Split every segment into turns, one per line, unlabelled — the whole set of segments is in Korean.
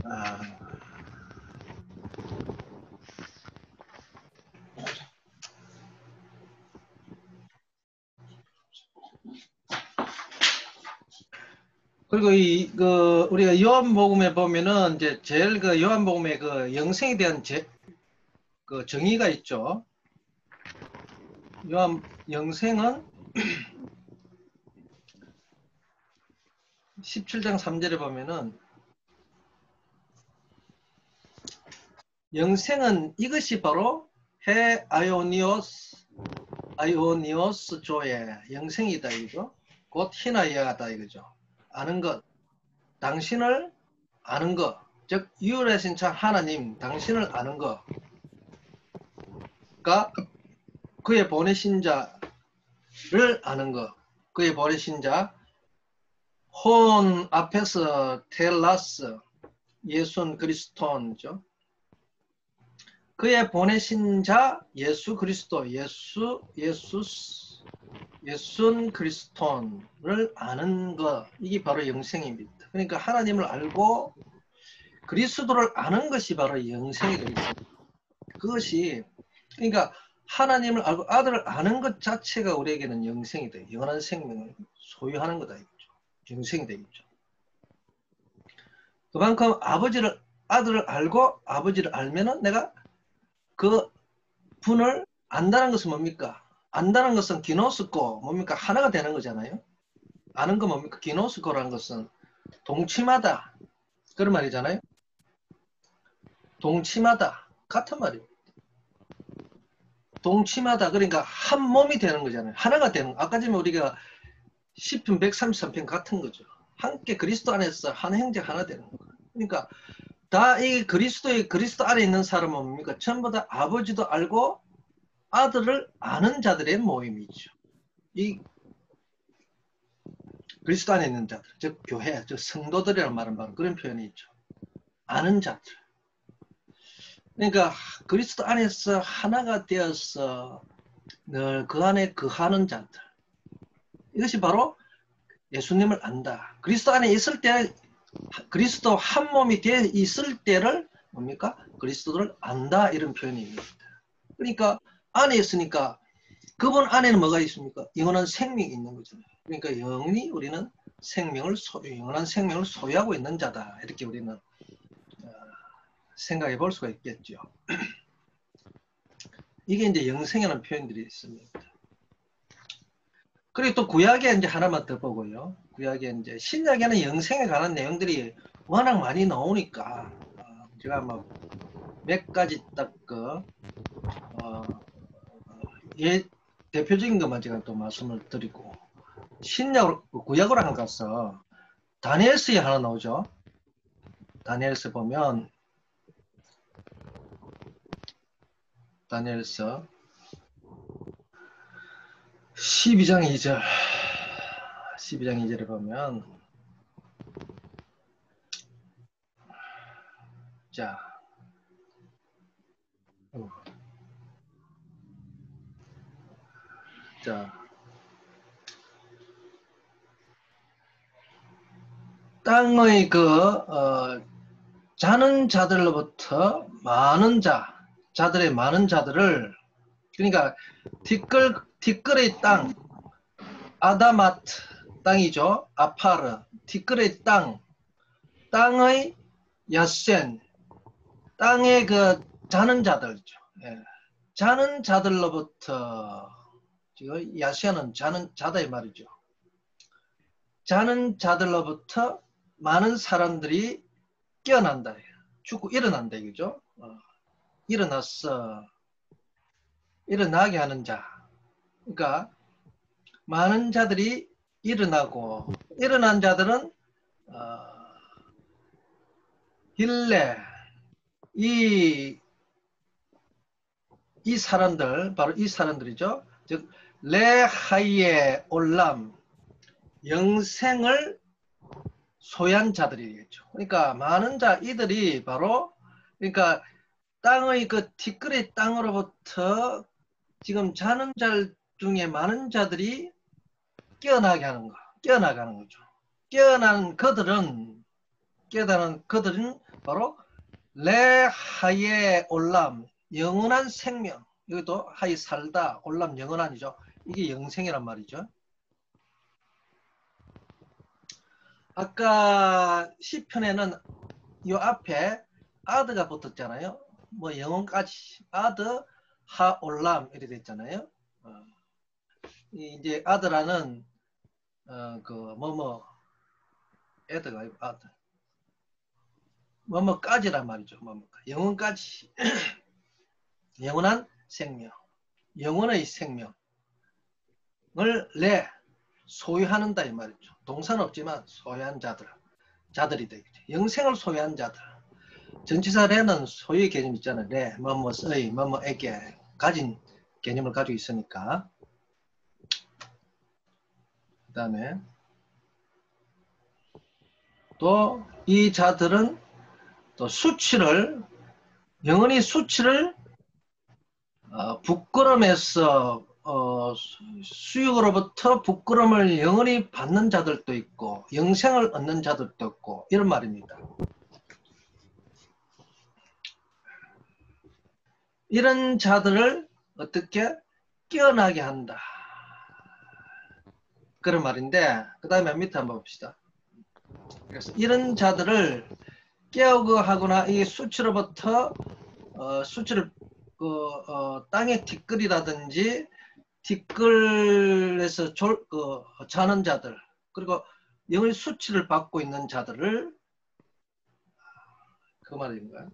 아, 그리고 우리가 요한복음에 보면은 이제 제일 그 요한복음의 그 영생에 대한 그 정의가 있죠. 영생은 17장 3절에 보면은 영생은 이것이 바로 해 아이오니오스 조의 영생이다 이거. 곧 희나야다 이거죠. 아는 것, 당신을 아는 것, 즉 유일하신 참 하나님, 당신을 아는 것가 그의 보내신 자를 아는 것, 그의 보내신 자, 혼 앞에서 텔라스, 예수는 그리스도죠. 그의 보내신 자 예수 그리스도, 예수는 그리스도를 아는 것, 이게 바로 영생입니다. 그러니까 하나님을 알고 그리스도를 아는 것이 바로 영생이 되겠습니다. 그것이 그러니까 하나님을 알고 아들을 아는 것 자체가 우리에게는 영생이 돼요. 영원한 생명을 소유하는 거다 이거죠. 영생이 되겠죠. 그만큼 아들을 알고 아버지를 알면은 내가 그 분을 안다는 것은 뭡니까? 안다는 것은 기노스코 뭡니까? 하나가 되는 거잖아요. 아는 거 뭡니까? 기노스코라는 것은 동침하다 그런 말이잖아요. 동침하다 같은 말이에요. 동침하다 그러니까 한 몸이 되는 거잖아요. 하나가 되는 거. 아까 전에 우리가 10편 133편 같은 거죠. 함께 그리스도 안에서 한 형제 하나 되는 거. 그러니까 다 이 그리스도 안에 있는 사람은 뭡니까? 전부 다 아버지도 알고 아들을 아는 자들의 모임이죠. 이 그리스도 안에 있는 자들, 즉 교회, 즉 성도들이라는 말은 바로 그런 표현이 있죠. 아는 자들. 그러니까 그리스도 안에서 하나가 되어서 늘 그 안에 거하는 자들. 이것이 바로 예수님을 안다. 그리스도 안에 있을 때, 그리스도 한 몸이 되어 있을 때를 뭡니까? 그리스도를 안다 이런 표현입니다. 그러니까 안에 있으니까 그분 안에는 뭐가 있습니까? 영원한 생명이 있는 거잖아요. 그러니까 영원히 우리는 영원한 생명을 소유하고 있는 자다. 이렇게 우리는 생각해 볼 수가 있겠죠. 이게 이제 영생이라는 표현들이 있습니다. 그리고 또 구약에 이제 하나만 더 보고요. 구약에 이제 신약에는 영생에 관한 내용들이 워낙 많이 나오니까 제가 뭐 몇 가지 딱 대표적인 것만 제가 또 말씀을 드리고 구약으로 한 가서 다니엘서에 하나 나오죠. 다니엘서 보면 다니엘서 12장 2절 12장 2절에 보면 땅의 자는 자들로부터 자들의 많은 자들을 그러니까 티끌의 땅 아다마트 땅이죠. 아파르 티끌의 땅의 야센 땅의 그 자는 자들이죠. 예. 자는 자들로부터 지금 야센은 자다 이 말이죠. 자는 자들로부터 많은 사람들이 깨어난다. 죽고 일어난다 이거죠. 일어나게 하는 자. 그러니까 많은 자들이 일어나고 일어난 자들은 힐레 이 사람들 바로 이 사람들이죠. 즉 레하이에 올람 영생을 소유한 자들이겠죠. 그러니까 많은 이들이 바로 그러니까 땅의 그 티끌의 땅으로부터 지금 자는 자 중에 많은 자들이 깨어나가는 거죠. 깨어난 그들은 바로 레하예 올람, 영원한 생명. 이것도 하이 살다, 올람 영원한이죠. 이게 영생이란 말이죠. 아까 시편에는 이 앞에 아드가 붙었잖아요. 뭐 영혼까지 아드 하 올람 이렇게 됐잖아요. 이제 아드라는 그 뭐뭐 애드가 아니고 아드 뭐뭐까지란 말이죠. 뭐뭐까지 영혼까지 영원한 생명, 영원의 생명을 내 소유하는다 이 말이죠. 동사는 없지만 소유한 자들이 되겠죠. 영생을 소유한 자들. 전치사 레는 소유의 개념 있잖아요. 레, 뭐뭐의, 뭐뭐에게 가진 개념을 가지고 있으니까. 그 다음에 또 이 자들은 또 수치를 영원히 수치를 부끄럼에서 수육으로부터 부끄럼을 영원히 받는 자들도 있고 영생을 얻는 자들도 있고 이런 말입니다. 이런 자들을 어떻게 깨어나게 한다. 그런 말인데 그 다음에 밑에 한번 봅시다. 그래서 이런 자들을 깨우고 하거나 이 수치로부터 수치를 땅의 티끌이라든지 티끌에서 자는 자들 그리고 영의 수치를 받고 있는 자들을 그 말인가?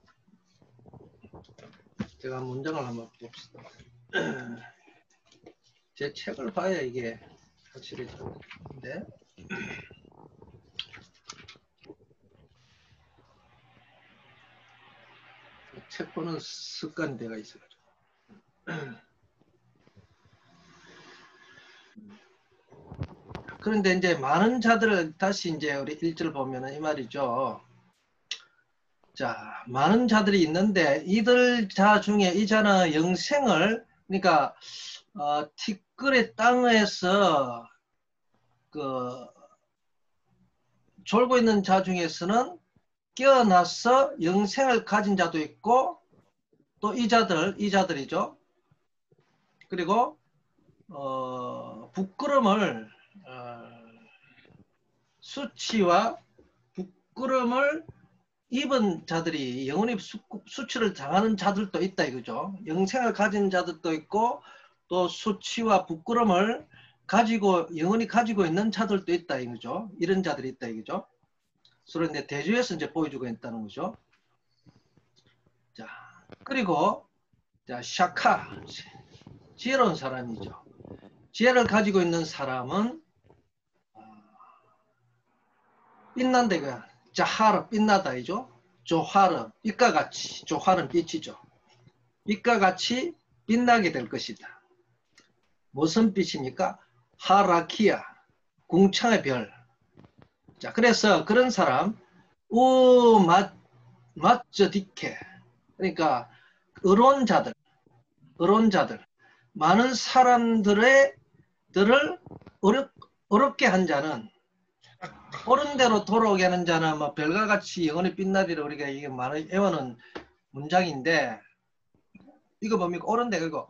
제가 문장을 한번 봅시다. 제 책을 봐야 이게 확실히 되는데 책 보는 습관이 되어 있어가지고 그런데 이제 많은 자들을 다시 이제 우리 1절 보면은 이 말이죠. 자, 많은 자들이 있는데 이들 자 중에 이 자는 영생을 그러니까 티끌의 땅에서 그 졸고 있는 자 중에서는 깨어나서 영생을 가진 자도 있고 또 이 자들이죠. 그리고 부끄럼을 수치와 부끄럼을 입은 자들이 영원히 수치를 당하는 자들도 있다 이거죠. 영생을 가진 자들도 있고 또 수치와 부끄럼을 가지고 영원히 가지고 있는 자들도 있다 이거죠. 이런 자들이 있다 이거죠. 서로 이제 대조해서 이제 보여주고 있다는 거죠. 자, 그리고 자, 샤카 지혜로운 사람이죠. 지혜를 가지고 있는 사람은 빛난다 이거야. 자하르 빛나다 이죠. 조하르 빛과 같이 조하르는 빛이죠. 빛과 같이 빛나게 될 것이다. 무슨 빛입니까? 하라키아 궁창의 별. 자, 그래서 그런 사람 맞저디케 그러니까 의론자들 많은 사람들을 어렵게 한 자는 옳은 대로 돌아오게 하는 자는 뭐 별과 같이 영원히 빛나리라 우리가 이게 많이 외우는 문장인데 이거 뭡니까? 옳은 데 그리고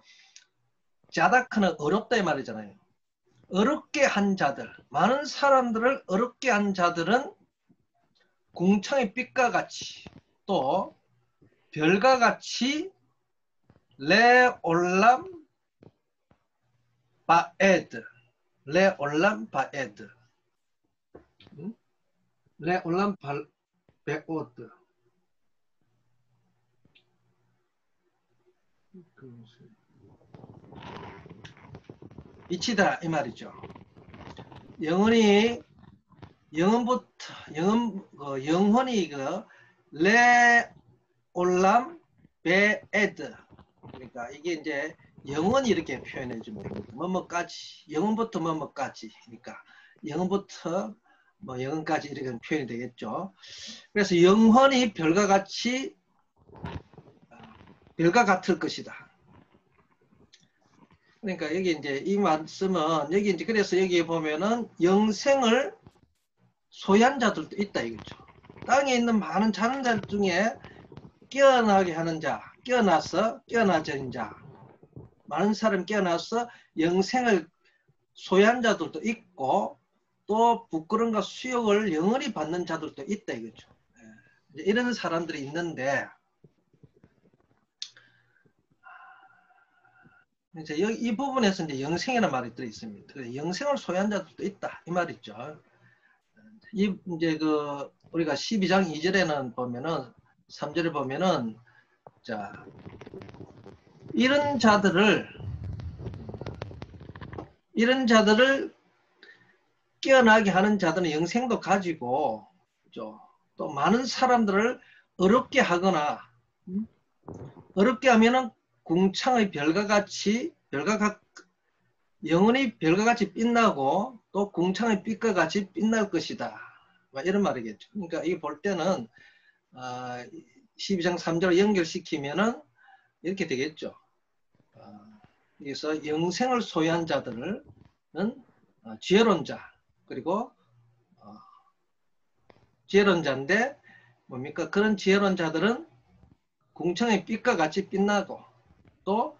자다크는 어렵다 이 말이잖아요. 어렵게 한 자들 많은 사람들을 어렵게 한 자들은 궁창의 빛과 같이 또 별과 같이 레올람 바에드 레올람 바에드 레올람 바에드 이치다 이 말이죠. 영혼이 영혼부터 영혼이 레올람 베에드 그러니까 이게 이제 영혼이 이렇게 표현해 주면 뭐뭐까지 영혼부터 뭐뭐까지 그러니까 영혼부터 뭐 영혼까지 이렇게 표현이 되겠죠. 그래서 영혼이 별과 같을 것이다. 그러니까 여기 이제 이 말씀은 여기 이제 그래서 여기 보면은 영생을 소유한 자들도 있다 이거죠. 땅에 있는 많은 자는 중에 깨어나게 하는 자, 깨어나져진 자, 많은 사람 깨어나서 영생을 소유한 자들도 있고 또 부끄러움과 수욕을 영원히 받는 자들도 있다 이거죠. 이런 사람들이 있는데 이제 이 부분에서 이제 영생이라는 말이 들어 있습니다. 영생을 소유한 자들도 있다 이 말이죠. 이제 우리가 12장 2절에는 보면은 3절에 보면은 자 이런 자들을 깨어나게 하는 자들은 영생도 가지고 또 많은 사람들을 어렵게 하거나 어렵게 하면은 궁창의 별과 같이 영원히 별과 같이 빛나고 또 궁창의 빛과 같이 빛날 것이다. 이런 말이겠죠. 그러니까 이게 볼 때는 12장 3절을 연결시키면은 이렇게 되겠죠. 여기서 영생을 소유한 자들은 지혜로운 자 그리고 지혜로운 자인데 뭡니까? 그런 지혜로운 자들은 궁창의 빛과 같이 빛나고 또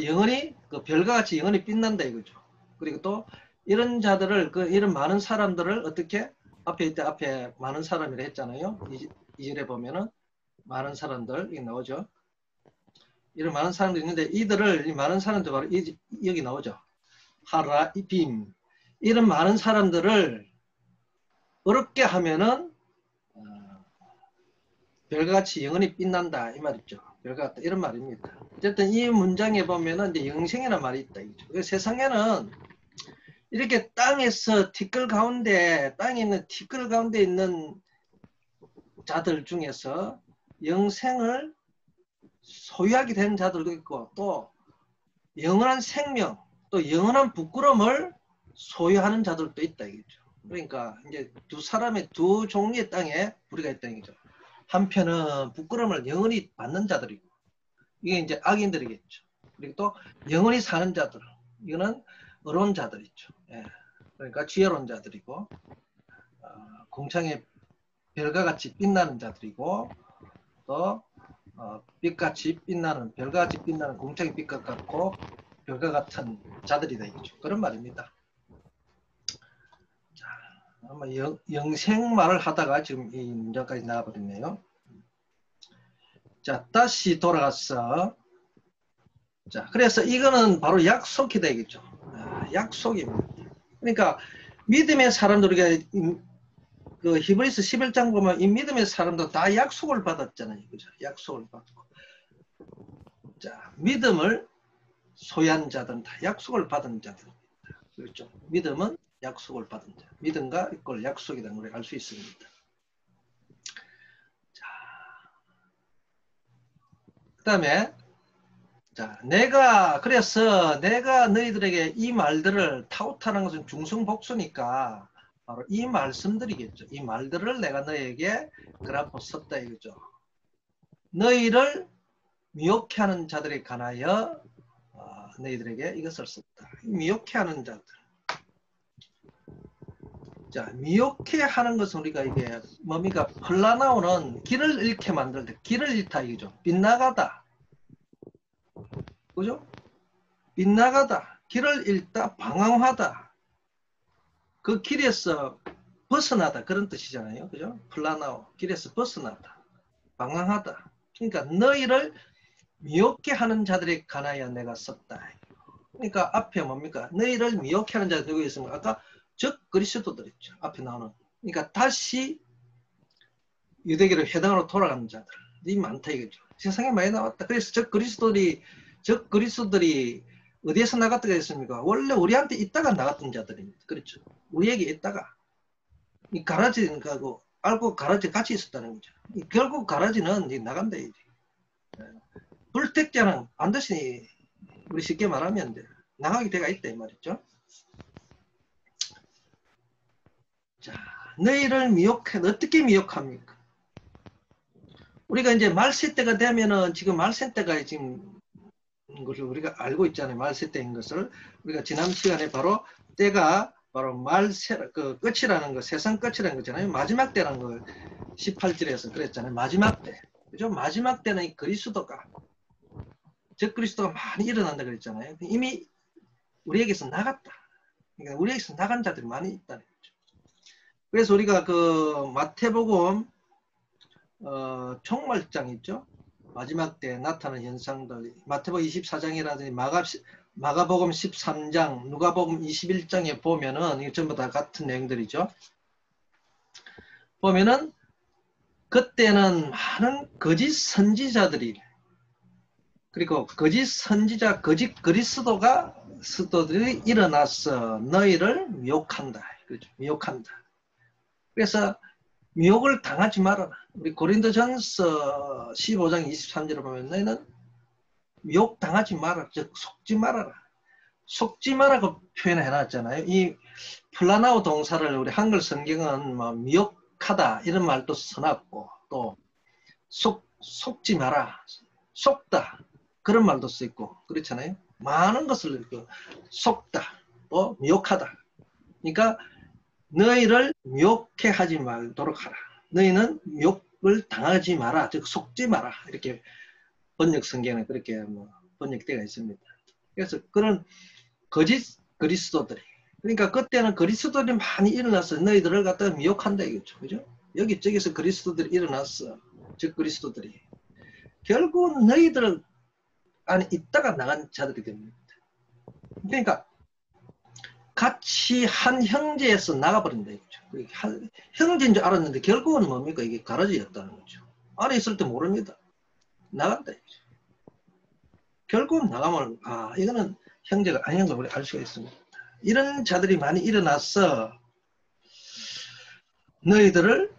영원히 별과 같이 영원히 빛난다 이거죠. 그리고 또 이런 자들을 이런 많은 사람들을 어떻게 앞에 많은 사람이라 했잖아요. 2절에 보면은 많은 사람들 여기 나오죠. 이런 많은 사람들이 있는데 이들을 이 많은 사람들 바로 여기 나오죠. 하라빔 이런 많은 사람들을 어렵게 하면은 별과 같이 영원히 빛난다 이 말이죠. 별과 같다 이런 말입니다. 어쨌든 이 문장에 보면은 이제 영생이라는 말이 있다 이거죠. 세상에는 이렇게 땅에서 땅에 있는 티끌 가운데 있는 자들 중에서 영생을 소유하게 된 자들도 있고 또 영원한 생명 또 영원한 부끄러움을 소유하는 자들도 있다 이거죠. 그러니까 이제 두 종류의 땅에 우리가 있다는 거죠. 한편은 부끄러움을 영원히 받는 자들이고 이게 이제 악인들이겠죠. 그리고 또 영원히 사는 자들 이거는 어려운 자들이죠. 예. 그러니까 지혜로운 자들이고 공창의 별과 같이 빛나는 자들이고 또 빛같이 빛나는 별과 같이 빛나는 공창의 빛과 같고 별과 같은 자들이다 이거죠. 그런 말입니다. 자, 아마 영생 말을 하다가 지금 이 문장까지 나와버렸네요. 자, 다시 돌아가서 자, 그래서 이거는 바로 약속이 되겠죠. 약속입니다. 그러니까 믿음의 사람들 우리가 히브리서 11장 보면 이 믿음의 사람도 다 약속을 받았잖아요. 그죠? 약속을 받고. 자, 믿음을 소유한 자들은 다 약속을 받은 자들입니다. 그렇죠? 믿음은 약속을 받은 자. 믿음과 이걸 약속이라는 걸 알 수 있습니다. 자, 그 다음에 자, 그래서 내가 너희들에게 이 말들을 타우타는 것은 중성복수니까 바로 이 말씀들이겠죠. 이 말들을 내가 너희에게 그라고 썼다 이거죠. 너희를 미혹해 하는 자들에 관하여 너희들에게 이것을 썼다. 미혹해 하는 자들. 자, 미혹해 하는 것은 우리가 이게 뭡니까? 플라나오는 길을 잃게 만들 때 길을 잃다 이거죠. 빗나가다. 그죠? 빗나가다, 길을 잃다, 방황하다. 그 길에서 벗어나다 그런 뜻이잖아요. 그죠? 플라나오, 길에서 벗어나다, 방황하다. 그러니까 너희를 미혹해 하는 자들에 관하여 내가 썼다. 그러니까 앞에 뭡니까? 너희를 미혹해 하는 자들 누구 있습니까? 아까 즉 그리스도들 있죠. 앞에 나오는. 그러니까 다시 유대교로 회당으로 돌아가는 자들이 많다 이거죠. 세상에 많이 나왔다. 그래서 즉 그리스도들이 어디에서 나갔다가 했습니까? 원래 우리한테 있다가 나갔던 자들입니다. 그렇죠. 우리에게 있다가 이 가라지는 가고 알고 가라지 같이 있었다는 거죠. 결국 가라지는 나간다 이제. 불택자는 반드시 우리 쉽게 말하면 나가게 돼가 있다 이 말이죠. 자, 너희를 미혹해 어떻게 미혹합니까? 우리가 이제 말세 때가 되면은 지금 말세 때가 지금 것을 우리가 알고 있잖아요. 말세 때인 것을 우리가 지난 시간에 바로 때가 바로 그 끝이라는 거, 세상 끝이라는 거잖아요. 마지막 때라는 걸 18절에서 그랬잖아요. 마지막 때. 그죠? 마지막 때는 이 그리스도가, 즉 그리스도가 많이 일어난다 그랬잖아요. 이미 우리에게서 나갔다. 그러니까 우리에게서 나간 자들이 많이 있다는 거죠. 그래서 우리가 그 마태복음 종말장 있죠? 마지막 때 나타나는 현상들, 마태복음 24장이라든지 마가복음 13장, 누가복음 21장에 보면은 이게 전부 다 같은 내용들이죠. 보면은 그때는 많은 거짓 선지자들이, 그리고 거짓 선지자, 거짓 그리스도들이 일어나서 너희를 미혹한다. 그렇죠? 미혹한다. 그래서 미혹을 당하지 말아라. 우리 고린도전서 15장 23절을 보면 너희는 미혹 당하지 말아라. 즉 속지 말아라. 속지 마라고 표현해 놨잖아요. 이 플라나오 동사를 우리 한글 성경은 뭐 미혹하다 이런 말도 써놨고, 또 속지 마라, 속다 그런 말도 쓰있고 그렇잖아요. 많은 것을 속다, 또 미혹하다. 그러니까 너희를 미혹해 하지 말도록 하라. 너희는 미혹을 당하지 마라. 즉 속지 마라. 이렇게 번역 성경에 그렇게 번역되어 있습니다. 그래서 그런 거짓 그리스도들이, 그러니까 그때는 그리스도들이 많이 일어나서 너희들을 갖다가 미혹한다 이거죠. 그죠? 여기저기서 그리스도들이 일어났어. 즉 그리스도들이 결국 너희들 안에 있다가 나간 자들이 됩니다. 그러니까 같이 한 형제에서 나가버린다 이거죠. 형제인 줄 알았는데 결국은 뭡니까? 이게 가라지였다는 거죠. 안에 있을 때 모릅니다. 나간다 이거죠. 결국은 나가면 이거는 형제가 아닌 걸 우리 알 수가 있습니다. 이런 자들이 많이 일어나서 너희들을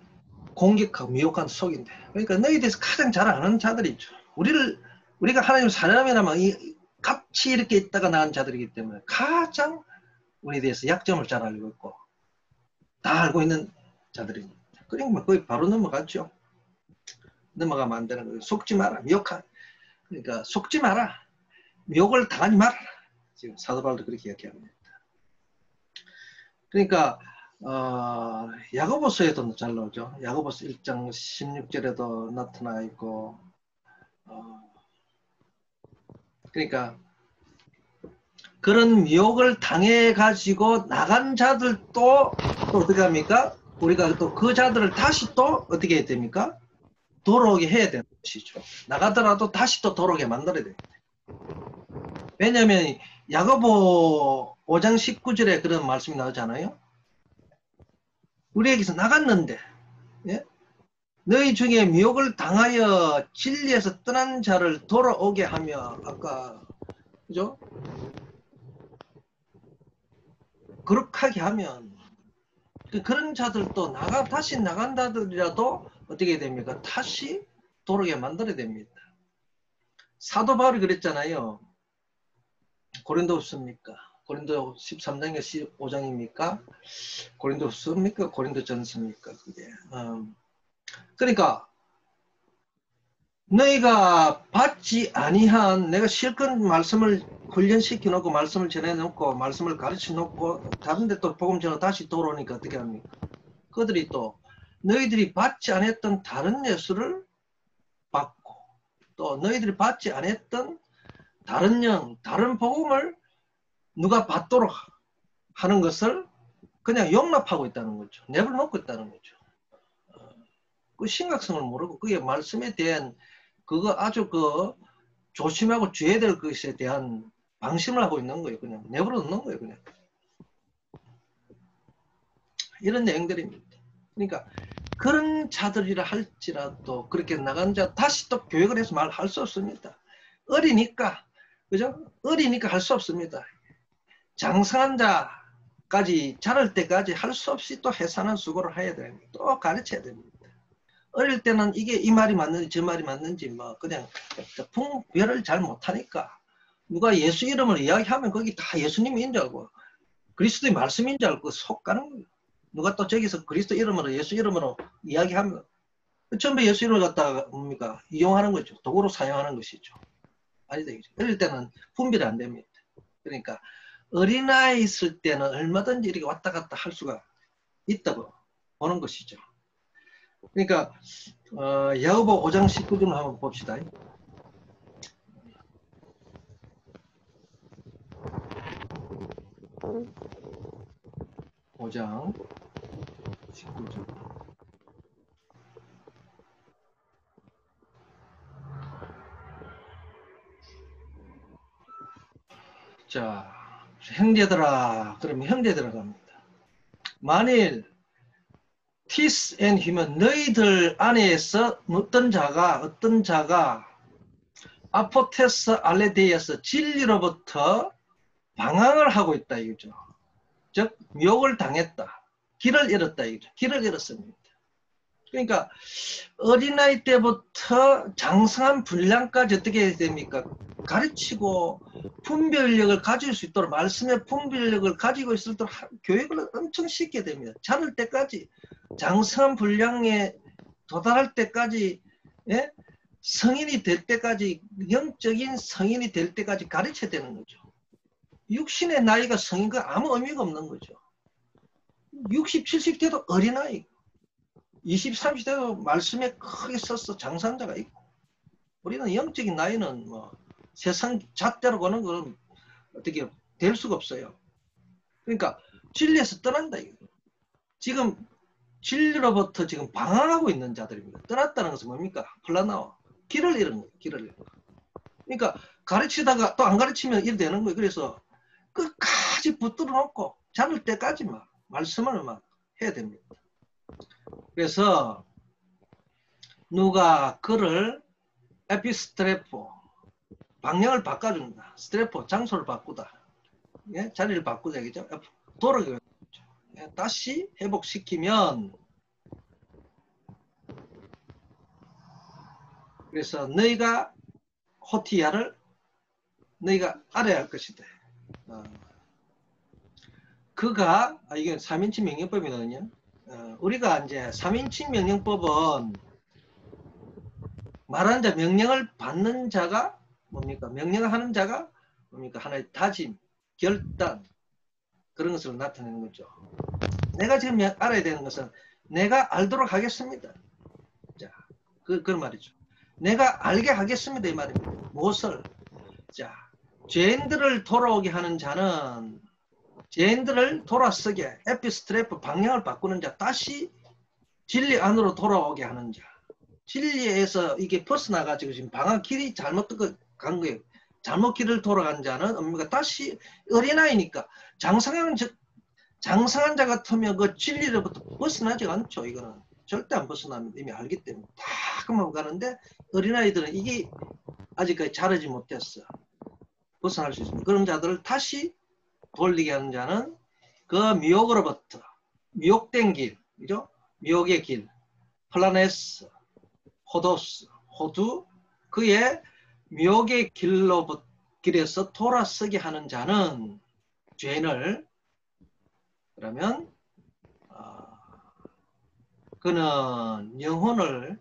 공격하고 미혹한 속인데, 그러니까 너희에 대해서 가장 잘 아는 자들이 있죠. 우리가 하나님 사람이라면 같이 이렇게 있다가 나온 자들이기 때문에 가장 우리에 대해서 약점을 잘 알고 있고 다 알고 있는 자들입니다. 그러니까 거의 바로 넘어갔죠. 넘어가면 안 되는 거예요. 속지 마라. 미혹한. 그러니까 속지 마라. 미혹을 당하지 마라. 지금 사도 바울도 그렇게 이야기합니다. 그러니까 야고보서에도 잘 나오죠. 야고보서 1장 16절에도 나타나 있고, 그러니까 그런 미혹을 당해 가지고 나간 자들도 또 어떻게 합니까? 우리가 또 그 자들을 다시 또 어떻게 해야 됩니까? 돌아오게 해야 되는 것이죠. 나가더라도 다시 또 돌아오게 만들어야 됩니다. 왜냐하면 야고보 5장 19절에 그런 말씀이 나오잖아요. 우리에게서 나갔는데, 예? 너희 중에 미혹을 당하여 진리에서 떠난 자를 돌아오게 하며, 아까 그죠? 거룩하게 하면 그런 자들도 다시 나간다더라도 어떻게 됩니까? 다시 돌아오게 만들어야 됩니다. 사도 바울이 그랬잖아요. 고린도후서입니까? 고린도 13장에 15장입니까? 고린도후서입니까? 고린도전서입니까? 그게. 그러니까 너희가 받지 아니한, 내가 실컷 말씀을 훈련시켜 놓고 말씀을 전해 놓고 말씀을 가르쳐 놓고 다른데 또 복음 전하고 다시 돌아오니까 어떻게 합니까? 그들이 또 너희들이 받지 않았던 다른 예수를 받고, 또 너희들이 받지 않았던 다른 다른 복음을 누가 받도록 하는 것을 그냥 용납하고 있다는 거죠. 내버려놓고 있다는 거죠. 그 심각성을 모르고 그게 말씀에 대한 그거 아주 조심하고 줘야 될 것에 대한 방심을 하고 있는 거예요. 그냥 내버려 놓는 거예요. 그냥 이런 내용들입니다. 그러니까 그런 자들이라 할지라도 그렇게 나간 자 다시 또 교육을 해서 말할 수 없습니다. 어리니까, 그죠? 어리니까 할 수 없습니다. 장성한 자까지 자랄 때까지 할 수 없이 또 해산한 수고를 해야 됩니다. 또 가르쳐야 됩니다. 어릴 때는 이게 이 말이 맞는지 저 말이 맞는지 그냥 분별을 잘 못하니까 누가 예수 이름을 이야기하면 거기 다 예수님인 줄 알고 그리스도의 말씀인 줄 알고 속 가는 거예요. 누가 또 저기서 그리스도 이름으로 예수 이름으로 이야기하면 전부 예수 이름을 갖다가 뭡니까? 이용하는 거죠. 도구로 사용하는 것이죠. 아니다. 어릴 때는 분별이 안 됩니다. 그러니까 어린아이 있을 때는 얼마든지 이렇게 왔다 갔다 할 수가 있다고 보는 것이죠. 그러니까 야고보 5장 19절을 한번 봅시다. 5장 19절. 자, 형제들아, 그러면 형제들아 갑니다. 만일 티스 앤 휴먼, 너희들 안에서 어떤 자가 아포테스 알레데이에서 진리로부터 방황을 하고 있다 이거죠. 즉 미혹을 당했다. 길을 잃었다 이거죠. 길을 잃었습니다. 그러니까 어린아이 때부터 장성한 분량까지 어떻게 해야 됩니까? 가르치고 분별력을 가질 수 있도록, 말씀의 분별력을 가지고 있도록 교육을 엄청 시켜야 됩니다. 자랄 때까지, 장성한 분량에 도달할 때까지, 예? 성인이 될 때까지, 영적인 성인이 될 때까지 가르쳐야 되는 거죠. 육신의 나이가 성인과 아무 의미가 없는 거죠. 60, 70 돼도 어린아이, 20, 30 돼도 말씀에 크게 써서 장사자가 있고, 우리는 영적인 나이는 뭐 세상 잣대로 거는 건 어떻게 될 수가 없어요. 그러니까 진리에서 떠난다 이거. 지금 진리로부터 지금 방황하고 있는 자들입니다. 떠났다는 것은 뭡니까? 플라나와 길을 잃은 거예요. 길을 잃은 거예요. 그러니까 가르치다가 또 안 가르치면 이래 되는 거예요. 그래서 끝까지 붙들어 놓고 자를 때까지만 말씀을 막 해야 됩니다. 그래서 누가 그를 에피스트레포, 방향을 바꿔준다. 스트레포, 장소를 바꾸다. 예? 자리를 바꾸자. 그죠? 돌아가죠. 예? 다시 회복시키면, 그래서 너희가 호티야를 너희가 알아야 할 것이다. 그가, 이게 3인칭 명령법이거든요. 우리가 이제 3인칭 명령법은 말하는 자, 명령을 받는 자가 뭡니까? 명령을 하는 자가 뭡니까? 하나의 다짐, 결단, 그런 것으로 나타내는 거죠. 내가 지금 알아야 되는 것은 내가 알도록 하겠습니다. 자, 그런 말이죠. 내가 알게 하겠습니다. 이 말입니다. 무엇을? 자, 죄인들을 돌아오게 하는 자는 죄인들을 돌아서게, 에피스트레프, 방향을 바꾸는 자, 다시 진리 안으로 돌아오게 하는 자. 진리에서 이게 벗어나가지고 지금 방황 길이 잘못 간 거예요. 잘못 길을 돌아간 자는 뭡니까? 다시 어린아이니까 장성한 자 같으면 그 진리로부터 벗어나지 않죠. 이거는 절대 안 벗어납니다. 이미 알기 때문에 다 그만 가는데 어린아이들은 이게 아직까지 자라지 못했어. 벗어날 수 있습니다. 그런 자들을 다시 돌리게 하는 자는 그 미혹으로부터, 미혹된 길, 그죠? 미혹의 길, 플라네스, 호도스, 호두, 그의 미혹의 길에서 돌아서게 하는 자는 죄인을, 그러면 그는 영혼을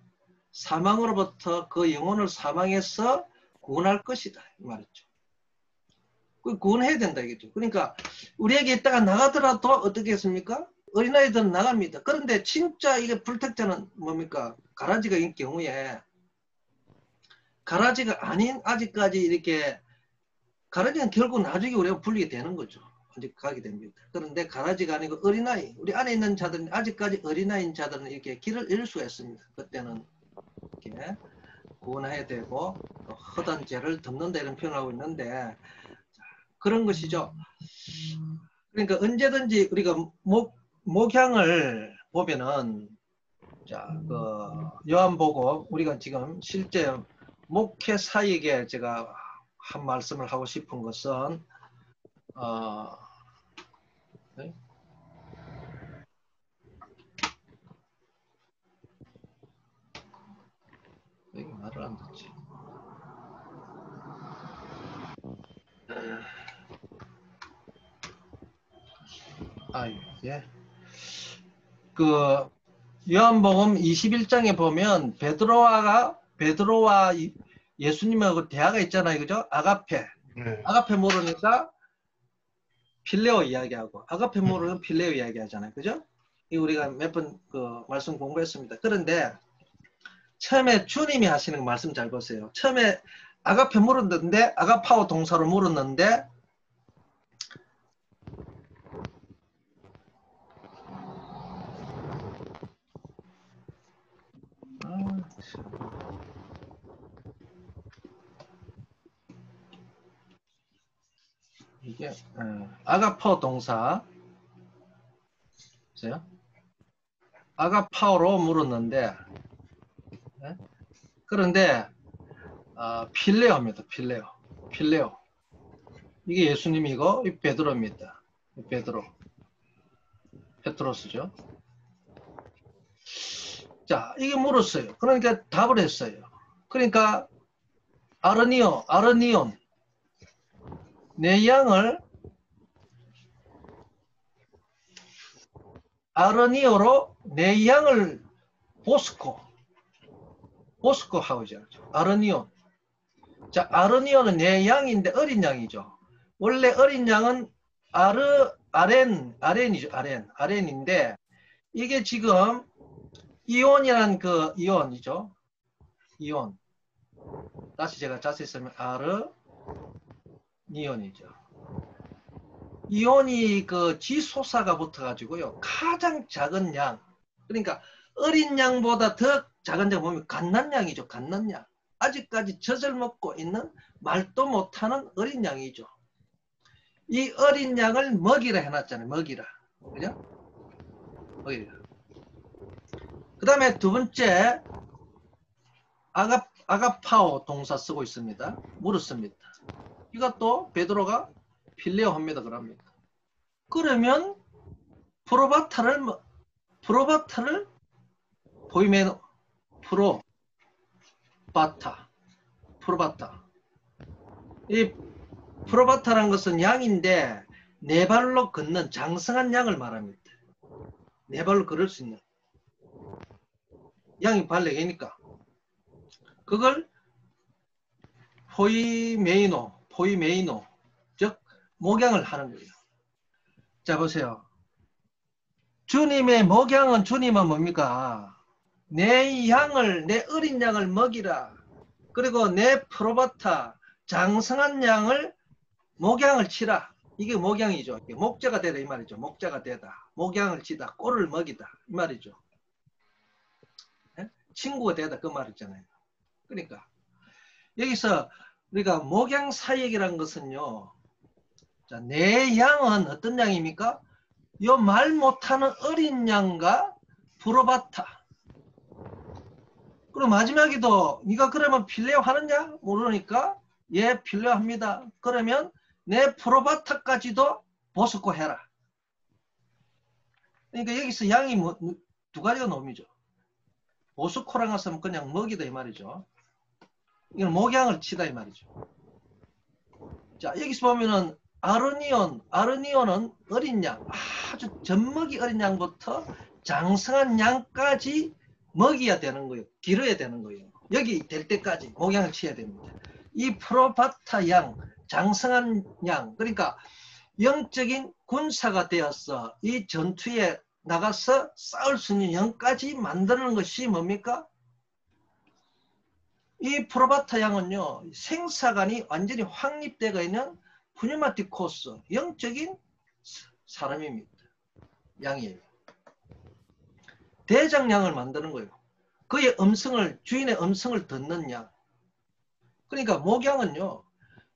사망으로부터 그 영혼을 사망에서 구원할 것이다 이 말이죠. 구원해야 된다 이거죠. 그러니까 우리에게 있다가 나가더라도 어떻게 했습니까? 어린아이들은 나갑니다. 그런데 진짜 이게 불택자는 뭡니까? 가라지가인 경우에 가라지가 아닌 아직까지 이렇게 가라지는 결국 나중에 우리가 불리게 되는 거죠. 아직 가게 됩니다. 그런데 가라지가 아니고 어린아이, 우리 안에 있는 자들은 아직까지 어린아이인 자들은 이렇게 길을 잃을 수가 있습니다. 그때는 이렇게 구원해야 되고 허단 죄를 덮는다 이런 표현을 하고 있는데 그런 것이죠. 그러니까 언제든지 우리가 목양을 보면은 자, 요한복음 우리가 지금 실제 목회사에게 제가 한 말씀을 하고 싶은 것은 네? 여기 말을 안 듣지. 예. 그 요한복음 21장에 보면 베드로와 예수님하고 대화가 있잖아요. 그죠? 아가페. 네. 아가페 모르니까 필레오 이야기하고 아가페 모르는 필레오 이야기하잖아요. 그죠? 이 우리가 몇 번 그 말씀 공부했습니다. 그런데 처음에 주님이 하시는 말씀 잘 보세요. 처음에 아가페 물었는데 아가파오 동사로 물었는데 이게 아가파오 동사 보세요. 아가파오로 물었는데 그런데 필레오입니다. 필레오. 이게 예수님이고 이 베드로입니다. 베드로. 페트로스죠. 자, 이게 물었어요. 그러니까 답을 했어요. 그러니까 아르니온 내 양을 아르니오로 내 양을 보스코 하우죠. 아르니온. 자, 아르니온은 내 양인데 어린 양이죠. 원래 어린 양은 아렌이죠. 아렌인데 이게 지금 이온이란 그 이온이죠. 이온. 다시 제가 자세히 쓰면 아르니온이죠. 이온이 그 지소사가 붙어가지고요. 가장 작은 양. 그러니까 어린 양보다 더 작은 양 보면 갓난양이죠. 갓난양. 아직까지 젖을 먹고 있는 말도 못하는 어린 양이죠. 이 어린 양을 먹이라 해놨잖아요. 먹이라. 그죠? 먹이라. 그 다음에 두 번째 아가파오 동사 쓰고 있습니다. 물었습니다. 이것도 베드로가 필레오 합니다. 그럽니다. 그러면 프로바타를 보이면 프로바타. 이 프로바타라는 것은 양인데 네 발로 걷는 장성한 양을 말합니다. 네 발로 걸을 수 있는 양이 발레개니까 그걸 포이메이노 즉 목양을 하는 거예요. 자 보세요. 주님의 목양은 주님은 뭡니까? 내 어린 양을 먹이라. 그리고 내 프로바타 장성한 양을 목양을 치라. 이게 목양이죠. 목자가 되다 이 말이죠. 목자가 되다. 목양을 치다. 꼴을 먹이다. 이 말이죠. 친구가 되다 그 말이잖아요. 그러니까 여기서 우리가 목양 사역이라는 것은요. 자, 내 양은 어떤 양입니까? 요 말 못하는 어린 양과 프로바타. 그리고 마지막에도 네가 그러면 필레오 하느냐? 모르니까 예 필레오 합니다. 그러면 내 프로바타까지도 보스코 해라. 그러니까 여기서 양이 두 가지가 놈이죠. 보스코랑 같으면 그냥 먹이다 이 말이죠. 이건 목양을 치다 이 말이죠. 자 여기서 보면은 아르니온은 어린 양, 아주 젖먹이 어린 양부터 장성한 양까지 먹여야 되는 거예요. 기르어야 되는 거예요. 여기 될 때까지 목양을 치어야 됩니다. 이 프로바타 양, 장성한 양, 그러니까 영적인 군사가 되어서 이 전투에 나가서 싸울 수 있는 영까지 만드는 것이 뭡니까? 이 프로바타 양은요, 생사관이 완전히 확립되어 있는 푸뉴마티코스, 영적인 사람입니다. 양이에요. 대장양을 만드는 거예요. 그의 주인의 음성을 듣는 양. 그러니까 목양은요,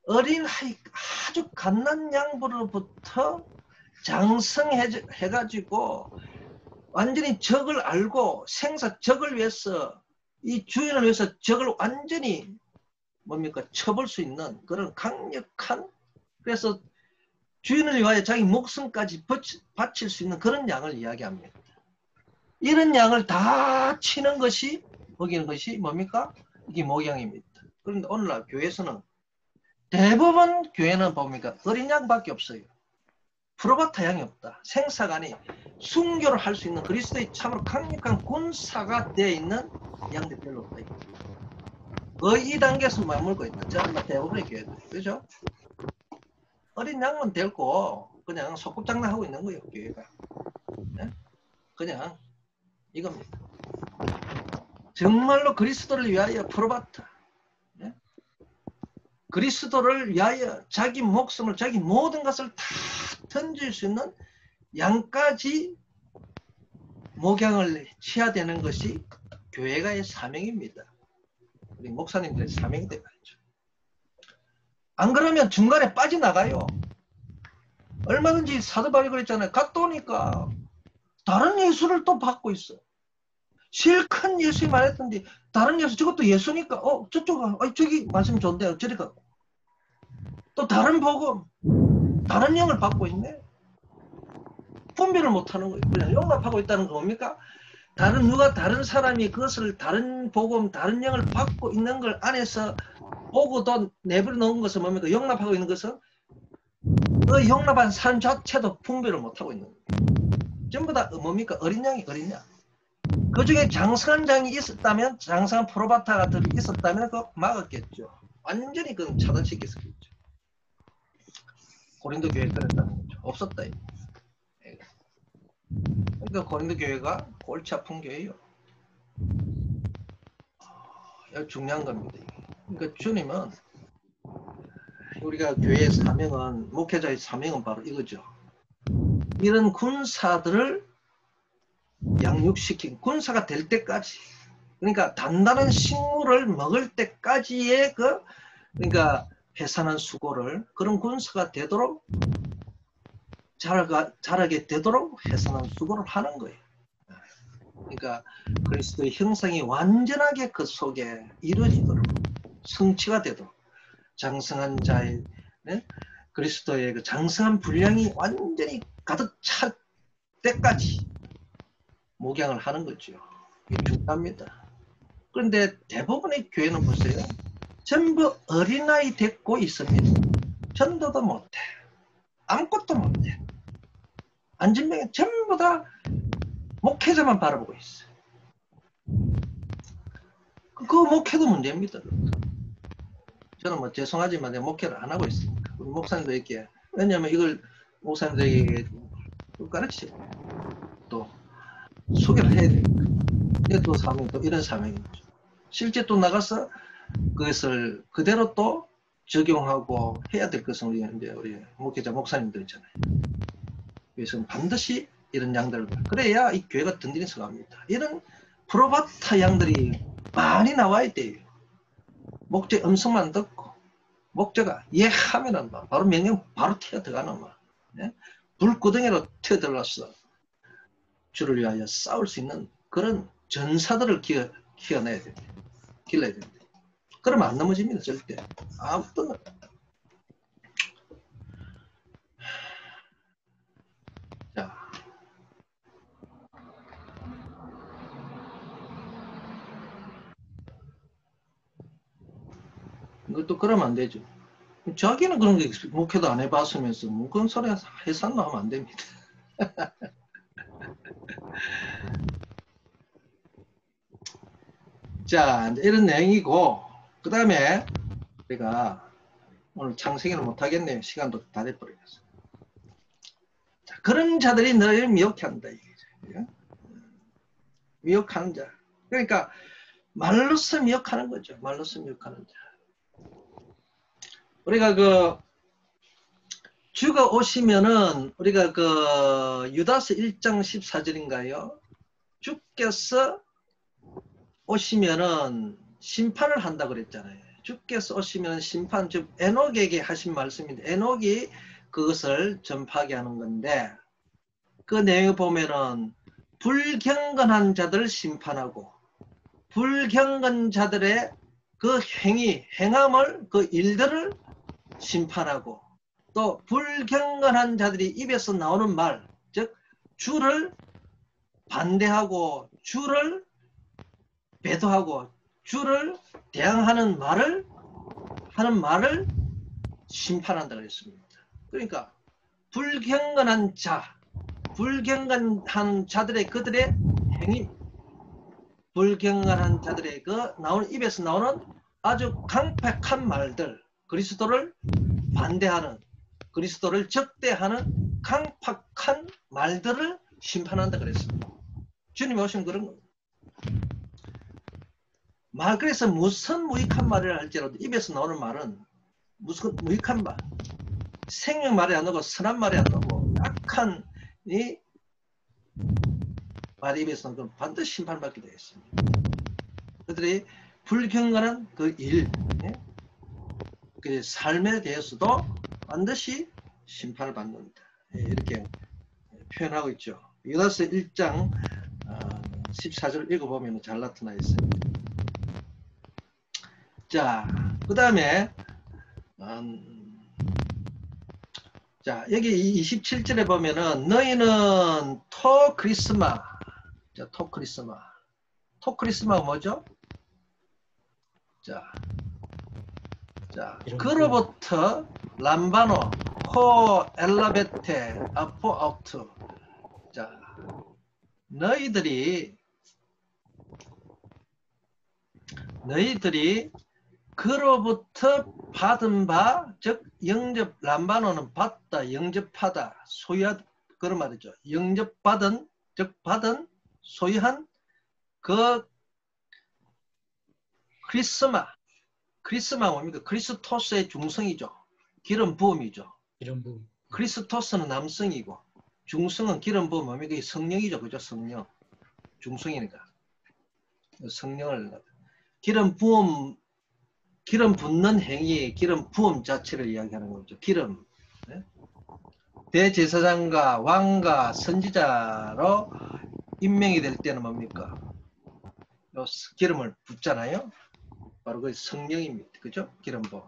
어린 아주 갓난 양으로부터 장성해가지고 완전히 적을 알고 적을 위해서 이 주인을 위해서 적을 완전히 뭡니까 쳐볼 수 있는 그런 강력한 그래서 주인을 위하여 자기 목숨까지 바칠 수 있는 그런 양을 이야기합니다. 이런 양을 다 치는 것이 먹이는 것이 뭡니까? 이게 목양입니다. 그런데 오늘날 교회에서는 대부분 교회는 뭡니까? 어린 양밖에 없어요. 프로바타 양이 없다. 생사관이 순교를 할 수 있는 그리스도의 참으로 강력한 군사가 되어 있는 양들이 별로 없다. 거의 이 단계에서 머물고 있다. 전부 대부분의 교회들. 그죠? 어린 양은 되고 그냥 소꿉장난하고 있는 거예요, 교회가. 네? 그냥 이겁니다. 정말로 그리스도를 위하여 프로바타, 네? 그리스도를 위하여 자기 목숨을, 자기 모든 것을 다 던질 수 있는 양까지 목양을 취해야 되는 것이 교회가의 사명입니다. 우리 목사님들의 사명이 되겠죠. 안 그러면 중간에 빠져나가요. 얼마든지 사도 바울이 그랬잖아요. 갔다 오니까 다른 예수를 또 받고 있어. 실컷 예수이 말했던데 다른 예수, 저것도 예수니까 저쪽 저기 말씀 좋은데 저리 가고 또 다른 복음, 다른 영을 받고 있네. 분별을 못하는 거예요. 그냥 용납하고 있다는 거 뭡니까? 다른 사람이 그것을 다른 복음, 다른 영을 받고 있는 걸 안에서 보고도 내버려 놓은 것은 뭡니까? 용납하고 있는 것은 그 용납한 사람 자체도 분별을 못하고 있는 거예요. 전부 다 뭡니까? 어린 양이 어린 양. 그 중에 장성한 장이 있었다면, 장성한 프로바타 같은 게 있었다면 그거 막았겠죠. 완전히 그건 차단시켰겠죠. 고린도 교회 그랬다는 거죠. 없었다. 그러니까 고린도 교회가 골치 아픈 교회예요. 중요한 겁니다. 그러니까 주님은 우리가 교회의 사명은, 목회자의 사명은 바로 이거죠. 이런 군사들을 양육시킨, 군사가 될 때까지, 그러니까 단단한 식물을 먹을 때까지의 그러니까 회산한 수고를, 그런 군사가 되도록 자라게 되도록 회산한 수고를 하는 거예요. 그러니까 그리스도의 형상이 완전하게 그 속에 이루어지도록, 성취가 되도록, 장성한 자의, 네? 그리스도의 그 장성한 분량이 완전히 가득 찰 때까지 목양을 하는 거죠. 이게 중요합니다. 그런데 대부분의 교회는 보세요. 전부 어린아이 됐고 있습니다. 전도도 못해. 아무것도 못해. 안진병이 전부 다 목회자만 바라보고 있어요. 그 목회도 문제입니다. 저는 뭐 죄송하지만 내가 목회를 안 하고 있습니다. 우리 목사님들에게. 왜냐하면 이걸 목사님들에게 가르치고 또 소개를 해야 되니까. 이게 또 사명, 또 이런 사명이죠. 실제 또 나가서 그것을 그대로 또 적용하고 해야 될 것은 우리 목회자 목사님들 있잖아요. 그래서 반드시 이런 양들을, 그래야 이 교회가 든든히 서갑니다. 이런 프로바타 양들이 많이 나와야 돼요. 목적 음성만 듣고 목자가 예 하면은 바로 명령 바로 튀어들어가는 막, 네? 불구덩이로 튀어들어서 주를 위하여 싸울 수 있는 그런 전사들을 키워내야 됩니다. 길러야 됩니다. 그러면 안 넘어집니다. 절대. 아무튼 자, 이것도 그러면 안 되죠. 자기는 그런 게 목회도 안 해봤으면서 뭐 그런 소리 해산도 하면 안 됩니다. 자, 이제 이런 내용이고, 그 다음에 우리가 오늘 창세기를 못하겠네요. 시간도 다 돼버렸어. 자, 그런 자들이 너희를 미혹한다. 이거죠. 미혹하는 자. 그러니까 말로서 미혹하는 거죠. 말로서 미혹하는 자. 우리가 주가 오시면은 우리가 유다서 1장 14절인가요? 주께서 오시면은 심판을 한다 그랬잖아요. 주께서 오시면 심판, 즉 에녹에게 하신 말씀인데 에녹이 그것을 전파하게 하는 건데 그 내용을 보면은 불경건한 자들을 심판하고 불경건 자들의 그 행함을, 그 일들을 심판하고 또 불경건한 자들이 입에서 나오는 말, 즉 주를 반대하고 주를 배도하고 주를 대항하는 말을 심판한다 그랬습니다. 그러니까 불경건한 자, 불경건한 자들의 그들의 행위, 불경건한 자들의 나오는 입에서 나오는 아주 강팍한 말들, 그리스도를 반대하는, 그리스도를 적대하는 강팍한 말들을 심판한다 그랬습니다. 주님이 오신 그런 겁니다. 그래서 무슨 무익한 말을 할지라도 입에서 나오는 말은 무슨 무익한 말, 생명 말이 안 나오고 선한 말이 안 나오고 약한 이 말이 입에서 나오면 반드시 심판받게 되어 있습니다. 그들이 불경건한 그 일, 그 삶에 대해서도 반드시 심판을 받는다. 이렇게 표현하고 있죠. 유다서 1장 14절 읽어보면 잘 나타나 있습니다. 자, 그 다음에 자, 여기 27절에 보면은 너희는 토크리스마. 자, 토크리스마. 토크리스마가 뭐죠? 자, 그로부터 람바노, 호 엘라베테, 아포 아우트. 자, 너희들이 그로부터 받은 바, 즉 영접, 람바노는 받다, 영접하다, 소유하다 그런 말이죠. 영접받은, 즉 받은, 소유한 그 크리스마 뭡니까? 크리스토스의 중성이죠. 기름 부음이죠.
기름 부음.
크리스토스는 남성이고 중성은 기름 부음 뭡니까? 성령이죠. 그죠? 성령. 중성이니까. 성령을 기름 붓는 행위, 기름 부음 자체를 이야기하는 거죠. 기름. 네? 대제사장과 왕과 선지자로 임명이 될 때는 뭡니까? 기름을 붓잖아요. 바로 그 성령입니다. 그죠? 기름 부음.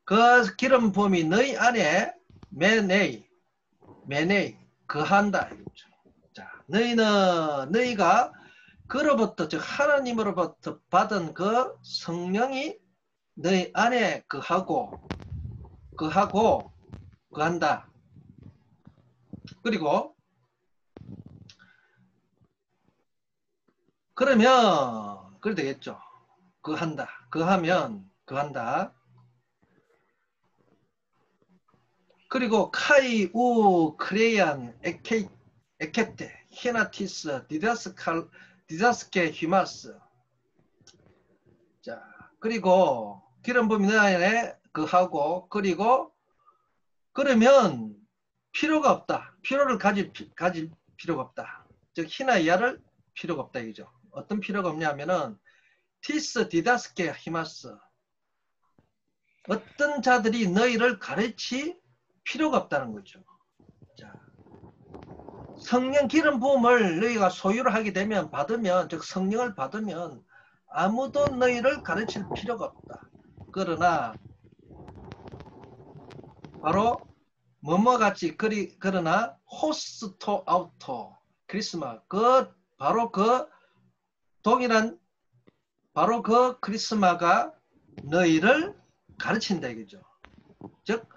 그 기름 부음이 너희 안에 메네이 거한다. 자, 너희가 그로부터 즉 하나님으로부터 받은 그 성령이 너희 안에 거한다. 그리고 그러면 그래 되겠죠. 거한다. 그리고 카이 우 크레이안 에케테 히나티스 디다스케 히마스. 자, 그리고 기름 부음이 너 안에 그하고 그리고 그러면 필요가 없다. 필요를 가질 필요가 없다. 즉 히나이아를 필요가 없다 이죠. 어떤 필요가 없냐면은 티스 디다스케 히마스. 어떤 자들이 너희를 가르치 필요가 없다는 거죠. 자, 성령 기름 부음을 너희가 소유를 하게 되면 받으면 즉 성령을 받으면 아무도 너희를 가르칠 필요가 없다. 그러나 바로 뭐뭐 같이 그러나 호스토 아우토 크리스마 바로 그 동일한 바로 그 크리스마가 너희를 가르친다 이거죠. 즉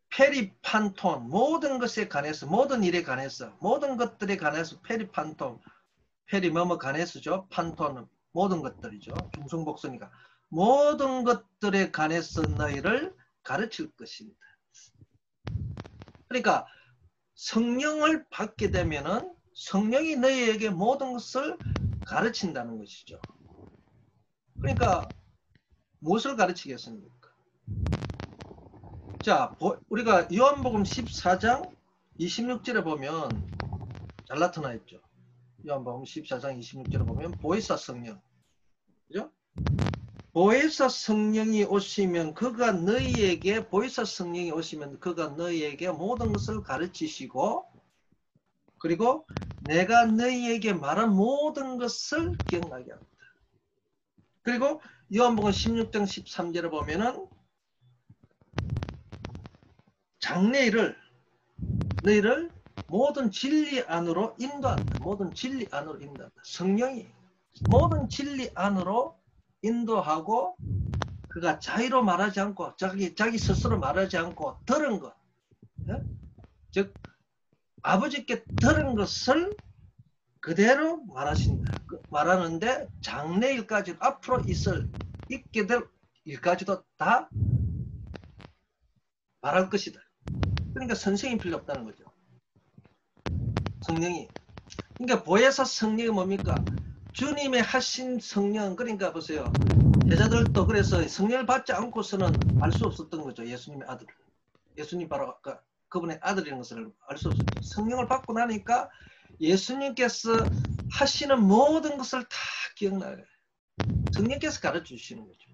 페리판톤 모든 것에 관해서 모든 일에 관해서 모든 것들에 관해서 페리판톤 페리 뭐뭐 관해서죠. 판톤은 모든 것들이죠. 중성복수니까 모든 것들에 관해서 너희를 가르칠 것입니다. 그러니까 성령을 받게 되면은 성령이 너희에게 모든 것을 가르친다는 것이죠. 그러니까 무엇을 가르치겠습니까? 자, 우리가 요한복음 14장 26절에 보면 잘 나타나 있죠. 요한복음 14장 26절에 보면 보혜사 성령, 그죠? 보혜사 성령이 오시면 그가 너희에게 모든 것을 가르치시고 그리고 내가 너희에게 말한 모든 것을 기억나게 합니다. 그리고 요한복음 16장 13절에 보면은 장래일을 너희를 모든 진리 안으로 인도한다. 모든 진리 안으로 인도한다. 성령이 모든 진리 안으로 인도하고 그가 자의로 말하지 않고 자기 스스로 말하지 않고 들은 것, 즉 아버지께 들은 것을 그대로 말하는데 장래일까지 앞으로 있게 될 일까지도 다 말할 것이다. 그러니까 선생이 필요 없다는 거죠. 성령이. 그러니까 보혜사 성령이 뭡니까? 주님의 하신 성령. 그러니까 보세요. 제자들도 그래서 성령을 받지 않고서는 알 수 없었던 거죠. 예수님의 아들. 예수님 바로 아까 그분의 아들이라는 것을 알 수 없었죠. 성령을 받고 나니까 예수님께서 하시는 모든 것을 다 기억나요. 성령께서 가르쳐 주시는 거죠.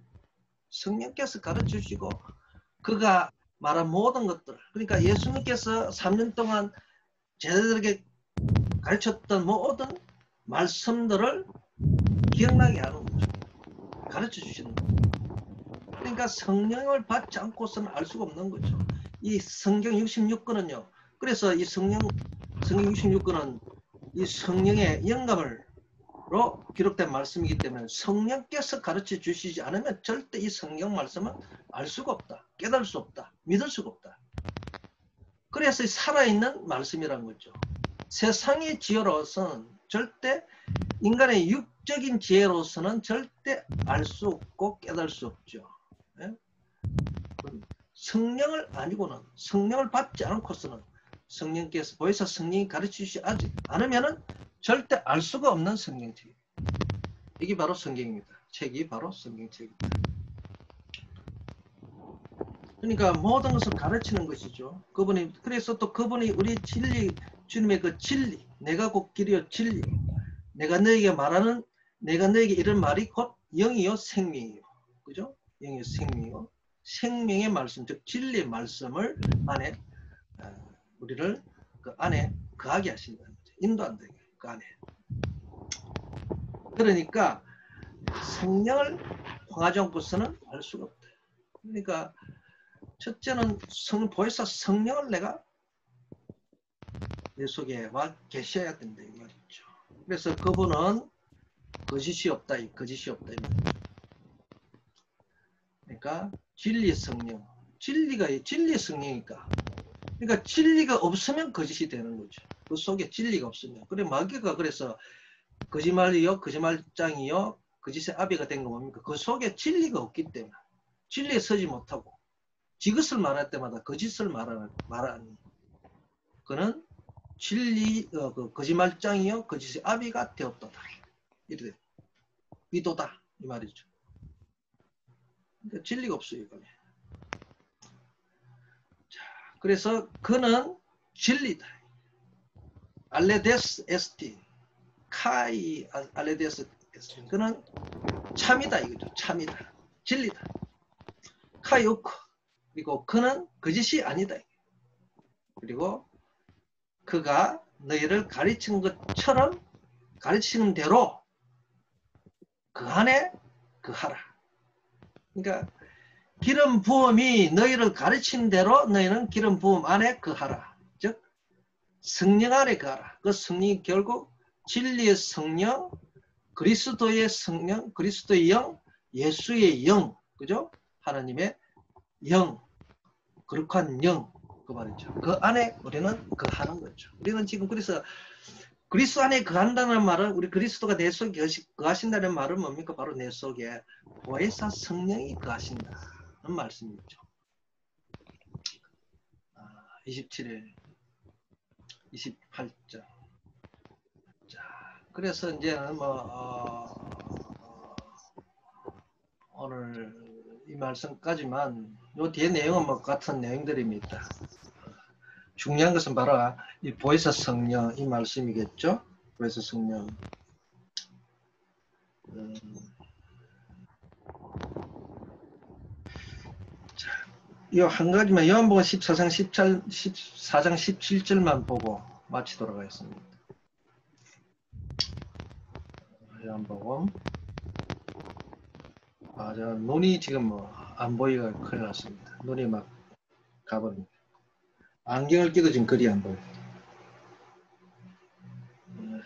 성령께서 가르쳐 주시고 그가 말한 모든 것들. 그러니까 예수님께서 3년 동안 제자들에게 가르쳤던 모든 말씀들을 기억나게 하는 거죠. 가르쳐 주시는 거죠. 그러니까 성령을 받지 않고서는 알 수가 없는 거죠. 이 성경 66권은요. 그래서 이 성경 66권은 이 성령의 영감으로 기록된 말씀이기 때문에 성령께서 가르쳐 주시지 않으면 절대 이 성경 말씀은 알 수가 없다. 깨달을 수 없다. 믿을 수가 없다. 그래서 살아있는 말씀이라는 거죠. 세상의 지혜로서는 절대 인간의 육적인 지혜로서는 절대 알 수 없고 깨달을 수 없죠. 네? 성령을 아니고는 성령을 받지 않고서는 성령께서 보혜사 성령이 가르치시지 않으면은 절대 알 수가 없는 성경책. 이게 바로 성경입니다. 책이 바로 성경책입니다. 그러니까 모든 것을 가르치는 것이죠. 그분이 그래서 또 그분이 우리 진리 주님의 그 진리 내가 곧 길이요 진리 내가 너에게 말하는 내가 너에게 이런 말이 곧 영이요 생명이요. 그죠? 영이요 생명이요. 생명의 말씀 즉 진리의 말씀을 안에 우리를 그 안에 거하게 하신다는 거죠. 인도한다. 그 안에. 그러니까 성령을 통하지 않고서는 알 수가 없다. 그러니까 첫째는 보혜사 성령을 내가 내 속에 와 계셔야 된다 이 말이죠. 그래서 그분은 거짓이 없다 이 말이죠. 그러니까 진리 성령, 진리가 진리 성령이니까. 그러니까 진리가 없으면 거짓이 되는 거죠. 그 속에 진리가 없으면. 그래 마귀가 그래서 거짓말이요, 거짓말장이요, 거짓의 아비가 된 거 뭡니까? 그 속에 진리가 없기 때문에 진리에 서지 못하고 지것을 말할 때마다 거짓을 말하는 그는 진리 그 거짓말장이요, 거짓의 아비가 되었도다. 이래 위도다 이 말이죠. 그러니까 진리가 없어요 이거는. 자, 그래서 그는 진리다. 알레데스 에스틴 카이 알레데스 에스틴 그는 참이다 이거죠. 참이다. 진리다. 카이오크 그리고 그는 거짓이 아니다. 그리고 그가 너희를 가르치는 것처럼 가르치는 대로 그 안에 거하라. 그러니까 기름 부음이 너희를 가르치는 대로 너희는 기름 부음 안에 거하라. 즉 성령 안에 거하라. 그 성령이 결국 진리의 성령, 그리스도의 성령, 그리스도의 영, 예수의 영, 그죠? 하나님의 영, 거룩한 영, 그 말이죠. 그 안에 우리는 거하는 거죠. 우리는 지금 그래서 그리스도 안에 거한다는 말은 우리 그리스도가 내 속에 거하신다는 말은 뭡니까? 바로 내 속에 보혜사 성령이 거하신다는 말씀이죠. 27일 28절. 자, 그래서 이제는 오늘 이 말씀까지만 요 뒤에 내용은 같은 내용들입니다. 중요한 것은 바로 이 보혜사 성령 이 말씀이겠죠. 보혜사 성령. 자, 이 한 가지만 요한복음 14장 17절만 보고 마치도록 하겠습니다. 요한복음. 저 눈이 지금 안 보이가 큰일 났습니다. 눈이 막 가버립니다. 안경을 끼도 지금 글이 안 보여요.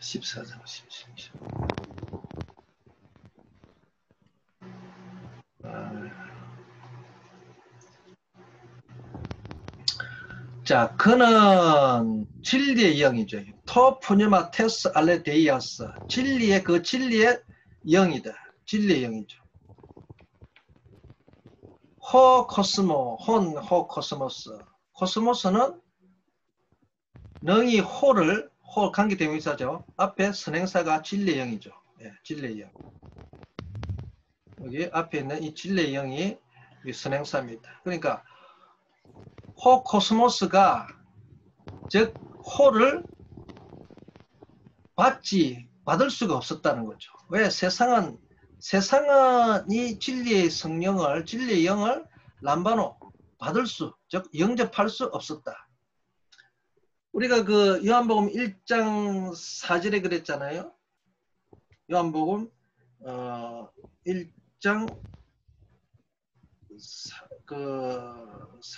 14장 17절. 자, 그는 진리의 영이죠. 토푸뉴마 테스 알레데이아스. 진리의 그 진리의 영이다. 진리의 영이죠. 호 코스모, 혼, 호 코스모스. 코스모스는 능이 호를, 호 관계대명사죠. 앞에 선행사가 진례형이죠. 예, 진례형. 여기 앞에 있는 이 진례형이 선행사입니다. 그러니까 호 코스모스가 즉 호를 받을 수가 없었다는 거죠. 왜? 세상은 이 진리의 성령을, 진리의 영을 람바노 받을 수, 즉 영접할 수 없었다. 우리가 그 요한복음 1장 4절에 그랬잖아요. 요한복음 1장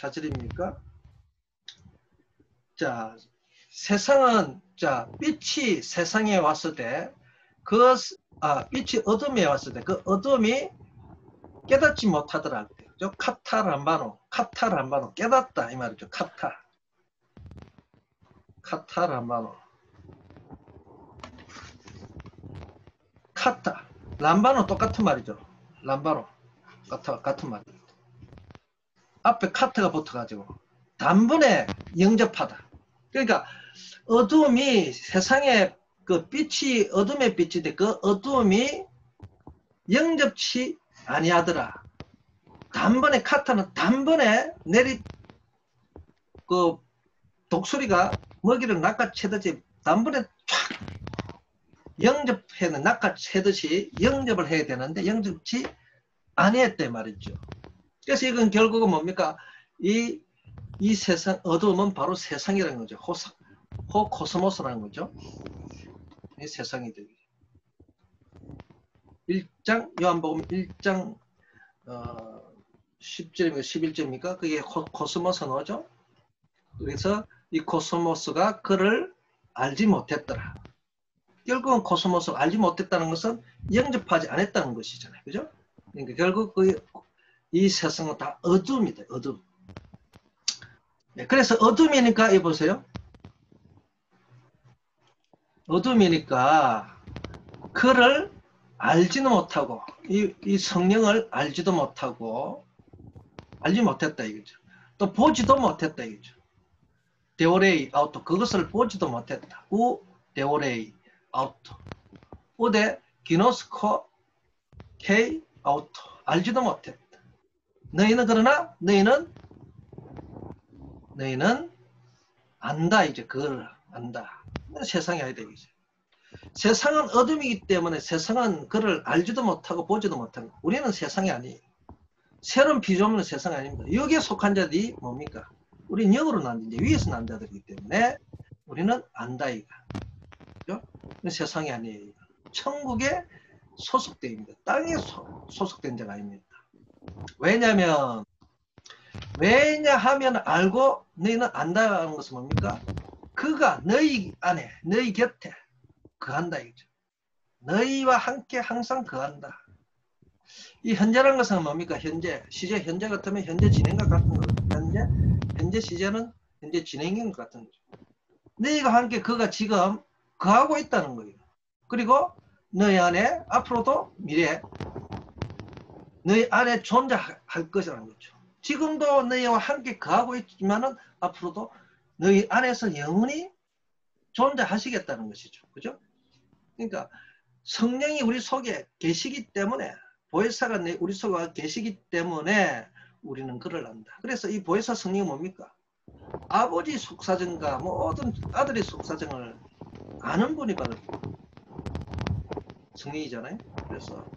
4절입니까? 자, 세상은, 자, 빛이 세상에 왔을 때, 빛이 어둠에 왔을 때, 그 어둠이 깨닫지 못하더라. 카타람바노, 깨닫다, 이 말이죠. 카타람바노. 람바노 똑같은 말이죠. 람바노. 같은 말입니다. 앞에 카트가 붙어가지고, 단번에 영접하다. 그러니까 어둠이 세상에 그 빛이 어둠의 빛인데 그 어둠이 영접치 아니하더라. 단번에 카타는 단번에 그 독수리가 먹이를 낚아채듯이 단번에 촥 영접해는 낚아채듯이 영접을 해야 되는데 영접치 아니했대 말이죠. 그래서 이건 결국은 뭡니까? 이 세상, 어둠은 바로 세상이라는 거죠. 코스모스라는 거죠. 이 세상이 되기. 1장, 요한복음 1장 10절입니까? 11절입니까? 그게 코스모스 나오죠? 그래서 이 코스모스가 그를 알지 못했더라. 결국은 코스모스를 알지 못했다는 것은 영접하지 않았다는 것이잖아요. 그죠? 그러니까 결국 이 세상은 다 어둠이다. 어둠. 네, 그래서 어둠이니까 이 보세요. 어둠이니까 그를 알지도 못하고 이 성령을 알지도 못하고 알지 못했다 이거죠. 또 보지도 못했다 이거죠. 데오레이 아우토 그것을 보지도 못했다. 데오레이 아우토 우데 기노스코 케이 아우토 알지도 못했다. 너희는 그러나 너희는 안다 이제 그걸 안다. 세상이 아니다 이거죠. 세상은 어둠이기 때문에 세상은 그를 알지도 못하고 보지도 못하는 거. 우리는 세상이 아니에요. 새로운 피조물은 세상이 아닙니다. 여기에 속한 자들이 뭡니까? 우리는 영으로 난 이제 위에서 난 자들이기 때문에 우리는 안다 이거. 그죠? 세상이 아니에요. 천국에 소속되입니다. 땅에 소속된 자가 아닙니다. 왜냐하면 알고 너희는 안다는 것은 뭡니까? 그가 너희 안에 너희 곁에 거한다 이거죠. 너희와 함께 항상 거한다. 이 현재라는 것은 뭡니까? 현재 같으면 현재 진행과 같은 거죠. 현재 시제는 현재 진행인 것 같은 거죠. 너희가 함께 그가 지금 거하고 있다는 거예요. 그리고 너희 안에 앞으로도 미래 너희 안에 존재할 것이라는 거죠. 지금도 너희와 함께 거하고 있지만은 앞으로도 너희 안에서 영원히 존재하시겠다는 것이죠. 그죠? 그러니까 성령이 우리 속에 계시기 때문에 보혜사가 우리 속에 계시기 때문에 우리는 그를 안다. 그래서 이 보혜사 성령이 뭡니까? 아버지 속사정과 모든 아들의 속사정을 아는 분이 바로 성령이잖아요. 그래서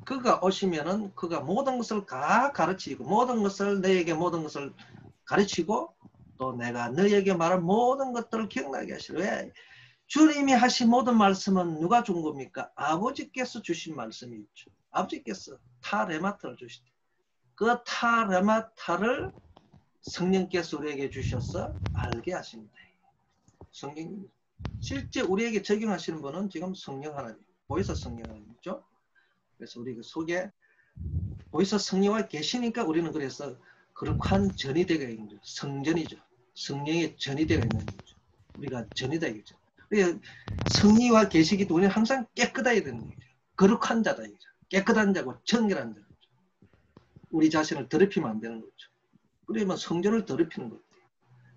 그가 오시면은 그가 모든 것을 다 가르치고 모든 것을 너에게 모든 것을 가르치고 또 내가 너에게 말한 모든 것들을 기억나게 하시라. 왜? 주님이 하신 모든 말씀은 누가 준 겁니까? 아버지께서 주신 말씀이 있죠. 아버지께서 타레마타를 주시대. 그 타레마타를 성령께서 우리에게 주셔서 알게 하십니다. 성령 실제 우리에게 적용하시는 분은 지금 성령 하나님, 보혜사 성령 하나님이죠. 그래서 우리 그 속에 보혜사 성령과 계시니까 우리는 그래서 거룩한 전이 되어 있는 거죠. 성전이죠. 성령의 전이 되어 있는 거죠. 우리가 전이다 이거죠. 성리와 계시기도 우리는 항상 깨끗해야 되는 거죠. 거룩한 자다 이거죠. 깨끗한 자고 정결한 자죠. 우리 자신을 더럽히면 안 되는 거죠. 그러면 성전을 더럽히는 거죠.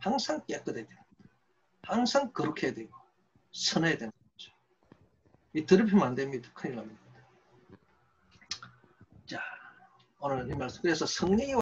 항상 깨끗해야 됩니다. 항상 거룩해야 되고 선해야 되는 거죠. 이 더럽히면 안 됩니다. 큰일 납니다. 자, 오늘 이 말씀. 그래서 성령이